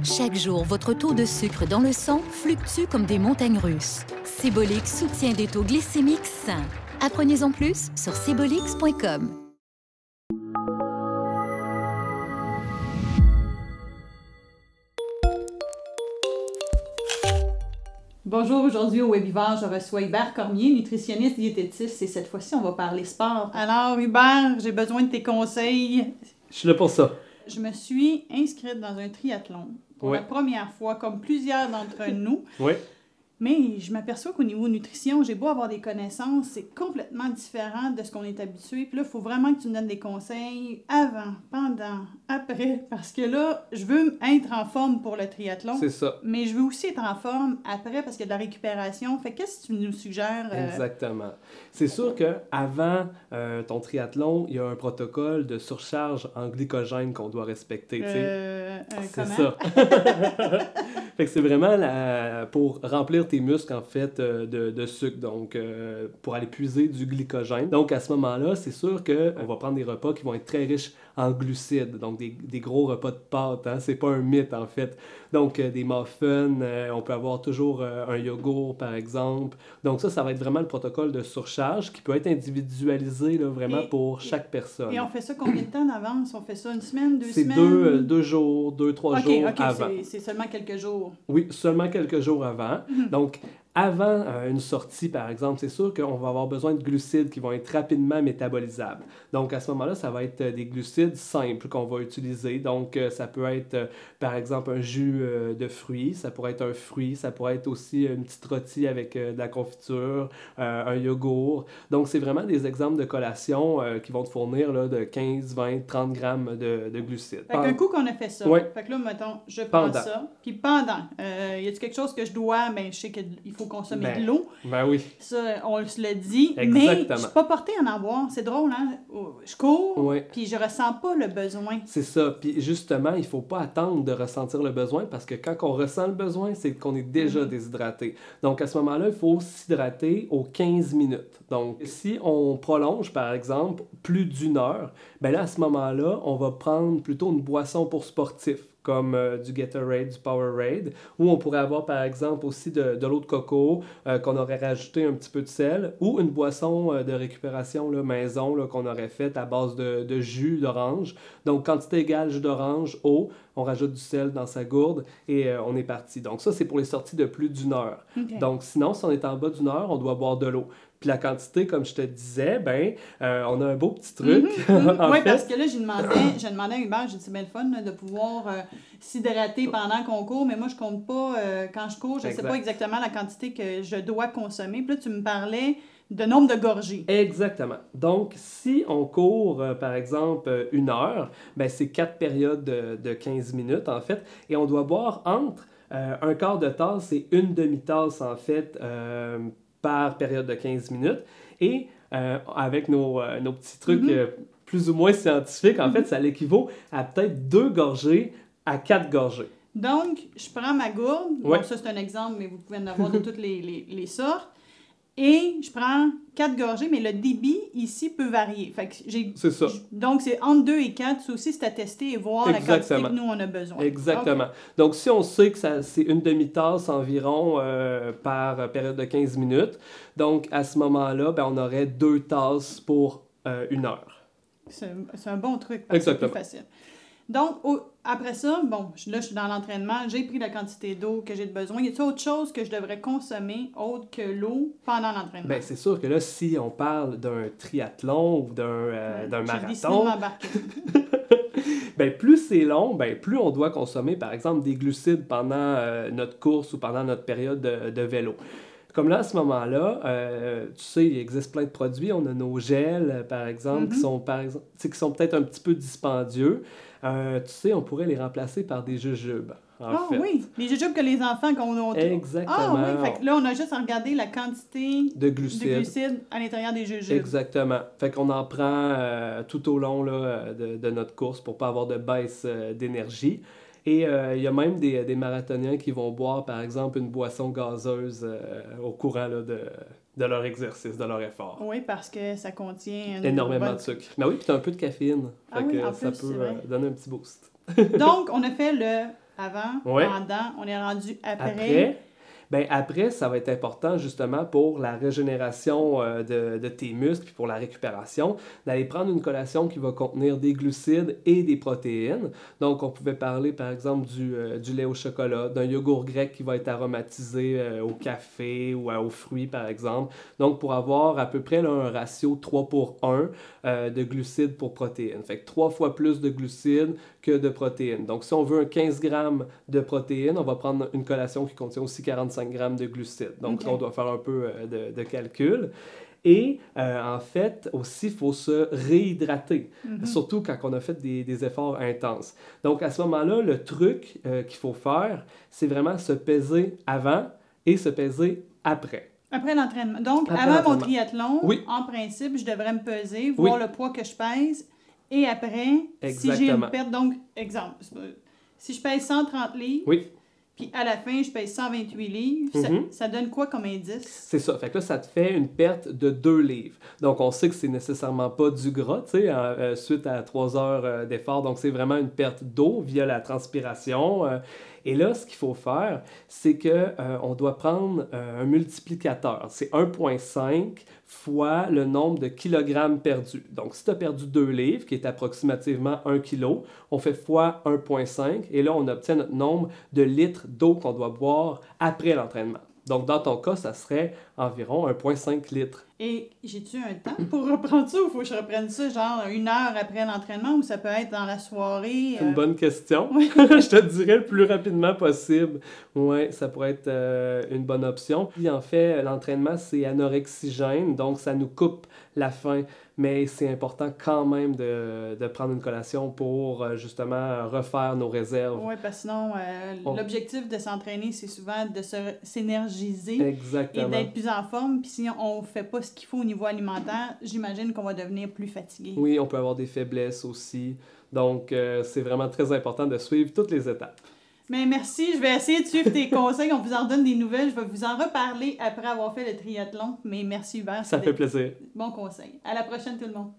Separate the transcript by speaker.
Speaker 1: Chaque jour, votre taux de sucre dans le sang fluctue comme des montagnes russes. Sebolix soutient des taux glycémiques sains. Apprenez-en plus sur sebolix.com.
Speaker 2: Bonjour, aujourd'hui au Webivore, je reçois Hubert Cormier, nutritionniste diététiste, et cette fois-ci, on va parler sport. Alors Hubert, j'ai besoin de tes conseils.
Speaker 3: Je suis là pour ça.
Speaker 2: Je me suis inscrite dans un triathlon pour la première fois, comme plusieurs d'entre nous.
Speaker 3: Oui.
Speaker 2: Mais je m'aperçois qu'au niveau nutrition, j'ai beau avoir des connaissances, c'est complètement différent de ce qu'on est habitué. Puis là, il faut vraiment que tu me donnes des conseils avant, pendant, après. Parce que là, je veux être en forme pour le triathlon.
Speaker 3: C'est ça.
Speaker 2: Mais je veux aussi être en forme après parce qu'il y a de la récupération. Fait qu'est-ce que tu nous suggères?
Speaker 3: Exactement. C'est sûr qu'avant ton triathlon, il y a un protocole de surcharge en glycogène qu'on doit respecter. C'est
Speaker 2: comment?
Speaker 3: ça. Fait que c'est vraiment pour remplir tes muscles, en fait, de sucre, donc pour aller puiser du glycogène. Donc, à ce moment-là, c'est sûr qu'on va prendre des repas qui vont être très riches en glucides, donc des gros repas de pâtes, hein? C'est pas un mythe, en fait. Donc, des muffins, on peut avoir toujours un yogourt, par exemple. Donc, ça va être vraiment le protocole de surcharge qui peut être individualisé, là, vraiment pour chaque personne.
Speaker 2: Et on fait ça combien de temps d'avance? On fait ça une semaine, deux
Speaker 3: C'est
Speaker 2: semaines?
Speaker 3: deux jours, 2-3 jours avant.
Speaker 2: C'est seulement quelques jours.
Speaker 3: Oui, seulement quelques jours avant. Donc, avant une sortie, par exemple, c'est sûr qu'on va avoir besoin de glucides qui vont être rapidement métabolisables. Donc, à ce moment-là, ça va être des glucides simples qu'on va utiliser. Donc, ça peut être, par exemple, un jus de fruits, ça pourrait être un fruit, ça pourrait être aussi une petite rôtie avec de la confiture, un yogourt. Donc, c'est vraiment des exemples de collations qui vont te fournir là, de 15, 20, 30 grammes de glucides.
Speaker 2: Fait qu'un coup qu'on a fait ça, fait que là, mettons, je prends ça, puis pendant, y a-tu quelque chose que je dois, je sais qu'il faut consommer de l'eau.
Speaker 3: Ben oui.
Speaker 2: Ça, on se le dit.
Speaker 3: Exactement.
Speaker 2: Mais je suis pas portée à en boire. C'est drôle, hein? Je cours, puis je ressens pas le besoin.
Speaker 3: C'est ça. Puis justement, il faut pas attendre de ressentir le besoin parce que quand on ressent le besoin, c'est qu'on est déjà déshydraté. Donc à ce moment-là, il faut s'hydrater aux 15 minutes. Donc si on prolonge, par exemple, plus d'une heure, ben là, à ce moment-là, on va prendre plutôt une boisson pour sportifs, comme du Gatorade, du Powerade, ou on pourrait avoir par exemple aussi de l'eau de coco qu'on aurait rajouté un petit peu de sel, ou une boisson de récupération là, maison là, qu'on aurait faite à base de jus d'orange. Donc quantité égale jus d'orange, eau, on rajoute du sel dans sa gourde et on est parti. Donc ça, c'est pour les sorties de plus d'une heure. Okay. Donc sinon, si on est en bas d'une heure, on doit boire de l'eau. Puis la quantité, comme je te disais, on a un beau petit truc.
Speaker 2: Oui, parce que là, j'ai demandé à Hubert, j'ai dit, c'est bien le fun là, de pouvoir s'hydrater pendant qu'on court, mais moi, je compte pas quand je cours, je ne sais pas exactement la quantité que je dois consommer. Puis là, tu me parlais de nombre de gorgées.
Speaker 3: Exactement. Donc, si on court, par exemple, une heure, c'est 4 périodes de 15 minutes, en fait, et on doit boire entre un quart de tasse et une demi-tasse, en fait, par période de 15 minutes. Et avec nos petits trucs plus ou moins scientifiques, en fait, ça l'équivaut à peut-être 2 gorgées à 4 gorgées.
Speaker 2: Donc, je prends ma gourde. Bon, ça, c'est un exemple, mais vous pouvez en avoir de toutes les sortes. Et je prends 4 gorgées, mais le débit ici peut varier. Fait que c'est ça. Donc, c'est entre 2 et 4. Ça aussi, c'est à tester et voir la quantité que nous, on a besoin.
Speaker 3: Exactement. Okay. Donc, si on sait que c'est une demi-tasse environ par période de 15 minutes, donc à ce moment-là, on aurait 2 tasses pour une heure.
Speaker 2: C'est un bon truc parce que c'est plus facile. Donc, après ça, là, je suis dans l'entraînement, j'ai pris la quantité d'eau que j'ai besoin. Y a-t-il autre chose que je devrais consommer autre que l'eau pendant l'entraînement?
Speaker 3: C'est sûr que là, si on parle d'un triathlon ou d'un marathon, plus c'est long, plus on doit consommer, par exemple, des glucides pendant notre course ou pendant notre période de vélo. Comme là, à ce moment-là, tu sais, il existe plein de produits. On a nos gels, par exemple, qui sont peut-être un petit peu dispendieux. Tu sais, on pourrait les remplacer par des jujubes.
Speaker 2: En fait. Oui, les jujubes que les enfants ont.
Speaker 3: Exactement.
Speaker 2: Ah oui, fait que là, on a juste à regarder la quantité
Speaker 3: de glucides
Speaker 2: à l'intérieur des jujubes.
Speaker 3: Exactement. Fait qu'on en prend tout au long là, de notre course pour pas avoir de baisse d'énergie. Et il y a même des marathoniens qui vont boire, par exemple, une boisson gazeuse au courant là, de leur exercice, de leur effort.
Speaker 2: Oui, parce que ça contient
Speaker 3: énormément de sucre. Mais oui, puis tu as un peu de caféine. Fait que ça peut donner un petit boost.
Speaker 2: Donc, on a fait le avant, pendant, on est rendu
Speaker 3: après. Bien, après, ça va être important justement pour la régénération de tes muscles puis pour la récupération, d'aller prendre une collation qui va contenir des glucides et des protéines. Donc, on pouvait parler par exemple du lait au chocolat, d'un yogourt grec qui va être aromatisé au café ou aux fruits par exemple. Donc, pour avoir à peu près là, un ratio 3:1 de glucides pour protéines. Fait que 3 fois plus de glucides que de protéines. Donc, si on veut un 15 grammes de protéines, on va prendre une collation qui contient aussi 45 grammes de glucides. Donc, là, on doit faire un peu de calcul. Et en fait, aussi, il faut se réhydrater, surtout quand on a fait des efforts intenses. Donc, à ce moment-là, le truc qu'il faut faire, c'est vraiment se peser avant et se peser après.
Speaker 2: Après l'entraînement. Donc, avant mon triathlon, en principe, je devrais me peser, voir le poids que je pèse. Et après, si j'ai une perte, donc, exemple, si je pèse 130 livres, puis à la fin, je pèse 128 livres, ça donne quoi comme indice?
Speaker 3: C'est ça. Fait que là, ça te fait une perte de 2 livres. Donc, on sait que c'est nécessairement pas du gras, tu sais, suite à 3 heures d'effort. Donc, c'est vraiment une perte d'eau via la transpiration. Et là, ce qu'il faut faire, c'est qu'on doit prendre un multiplicateur. C'est 1,5 fois le nombre de kilogrammes perdus. Donc, si tu as perdu 2 livres, qui est approximativement 1 kg, on fait fois 1,5 et là, on obtient notre nombre de litres d'eau qu'on doit boire après l'entraînement. Donc, dans ton cas, ça serait environ 1,5 litres.
Speaker 2: Et j'ai-tu un temps pour reprendre ça ou faut que je reprenne ça genre 1 heure après l'entraînement ou ça peut être dans la soirée?
Speaker 3: C'est une bonne question. Je te dirais le plus rapidement possible. Oui, ça pourrait être une bonne option. Puis en fait, l'entraînement, c'est anorexigène, donc ça nous coupe la faim. Mais c'est important quand même de prendre une collation pour justement refaire nos réserves.
Speaker 2: Oui, parce que sinon, l'objectif de s'entraîner, c'est souvent de s'énergiser et d'être plus en forme. Puis si on ne fait pas ce qu'il faut au niveau alimentaire, j'imagine qu'on va devenir plus fatigué.
Speaker 3: Oui, on peut avoir des faiblesses aussi. Donc, c'est vraiment très important de suivre toutes les étapes.
Speaker 2: Mais merci, je vais essayer de suivre tes conseils. On vous en donne des nouvelles. Je vais vous en reparler après avoir fait le triathlon. Mais merci Hubert.
Speaker 3: Ça fait plaisir.
Speaker 2: Bon conseil. À la prochaine tout le monde.